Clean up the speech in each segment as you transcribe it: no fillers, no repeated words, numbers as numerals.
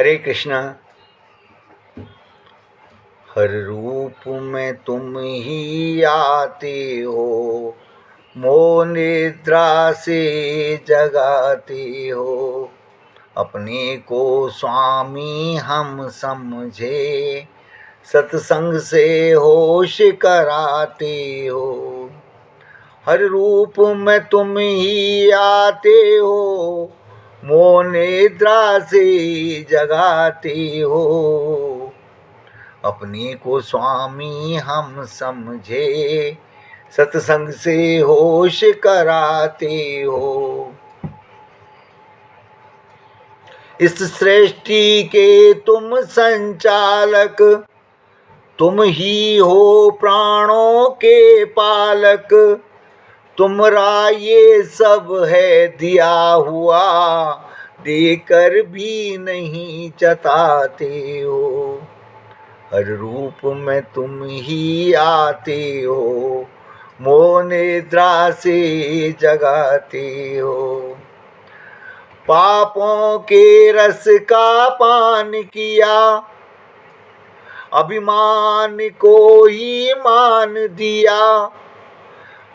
हरे कृष्णा। हर रूप में तुम ही आते हो, मोह निद्रा से जगाते हो। अपने को स्वामी हम समझे, सत्संग से होश कराते हो। हर रूप में तुम ही आते हो, मोह निद्रा से जगाते हो। अपने को स्वामी हम समझे, सत्संग से होश कराते हो। इस सृष्टि के तुम संचालक, तुम ही हो प्राणों के पालक। तुमरा ये सब है दिया हुआ, देकर भी नहीं जताते हो। हर रूप में तुम ही आते हो, मोह निद्रा से जगाते हो। पापों के रस का पान किया, अभिमान को ही मान दिया।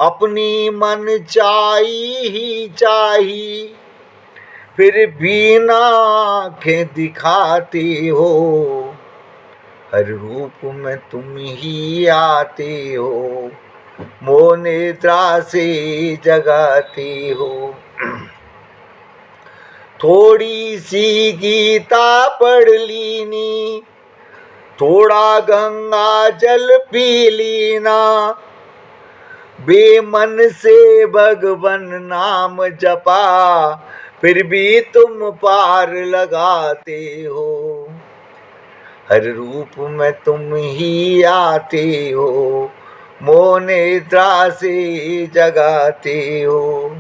अपनी मन चाही ही चाही, फिर भी ना आँखें दिखाते हो। हर रूप में तुम ही आते हो, मोह निद्रा से जगाते हो। थोड़ी सी गीता पढ़ लीनी, थोड़ा गंगा जल पी लीना। बेमन से भगवन नाम जपा, फिर भी तुम पार लगाते हो। हर रूप में तुम ही आते हो, मोह निद्रा से जगाते हो।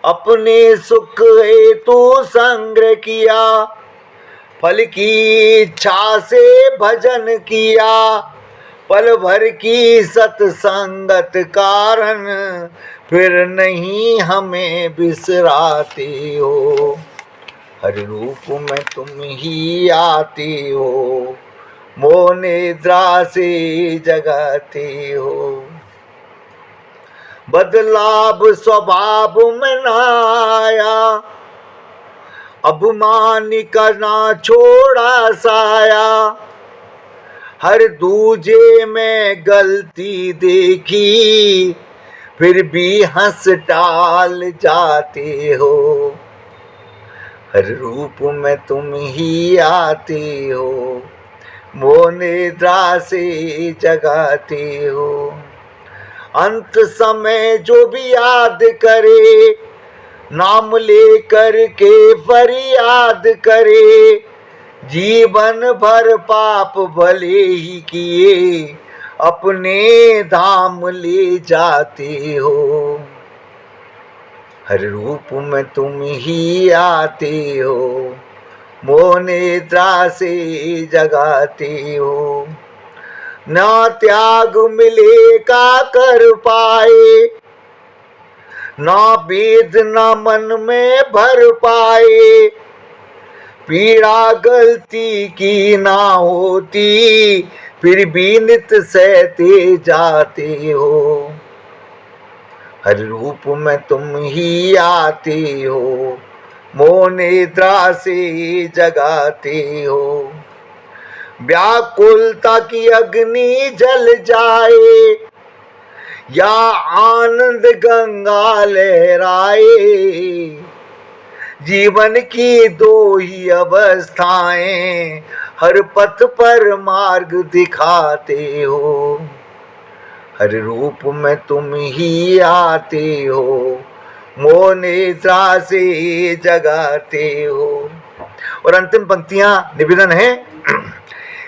अपने सुख हेतु संग्रह किया, फल की इच्छा से भजन किया। पल भर की सत्संगत कारण, फिर नहीं हमें बिसराते हो। हर रूप में तुम ही आते हो, मोह निद्रा से जगाते हो। बदलाव स्वभाव में न आया, अभिमान करना छोड़ा साया। हर दूजे में गलती देखी, फिर भी हंस टाल जाते हो। हर रूप में तुम ही आते हो, मोह निद्रा से जगाते हो। अंत समय जो भी याद करे, नाम लेकर के फरियाद करे। जीवन भर पाप भले ही किए, अपने धाम ले जाते हो। हर रूप में तुम ही आते हो, मोह निद्रा से जगाते हो। ना त्याग मिले का कर पाए, ना वेद ना मन में भर पाए। पीड़ा गलती की ना होती, फिर भी नित सहते जाते हो। हर रूप में तुम ही आते हो, मोह निद्रा से जगाते हो। व्याकुलता की अग्नि जल जाए, या आनंद गंगा लहराए। जीवन की दो ही अवस्थाएं, हर पथ पर मार्ग दिखाते हो। हर रूप में तुम ही आते हो, मोह निद्रा से जगाते हो। और अंतिम पंक्तियां निवेदन है।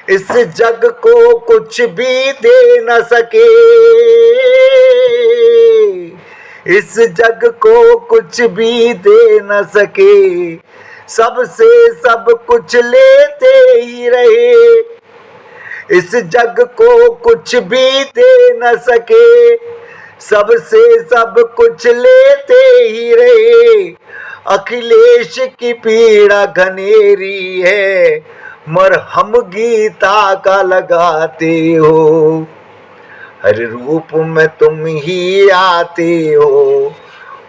इस जग को कुछ भी दे न सके, इस जग को कुछ भी दे न सके। सबसे सब कुछ लेते ही रहे, इस जग को कुछ भी दे न सके। सबसे सब कुछ लेते ही रहे। अखिलेश की पीड़ा घनेरी है, मरहम गीता का लगाते हो। हर रूप में तुम ही आते हो,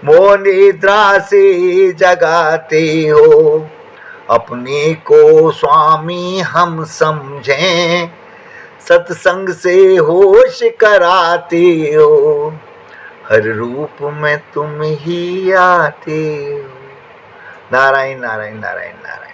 मोह निद्रा से जगाते हो। अपने को स्वामी हम समझें, सत्संग से होश कराते हो। हर रूप में तुम ही आते हो। नारायण नारायण नारायण नारायण।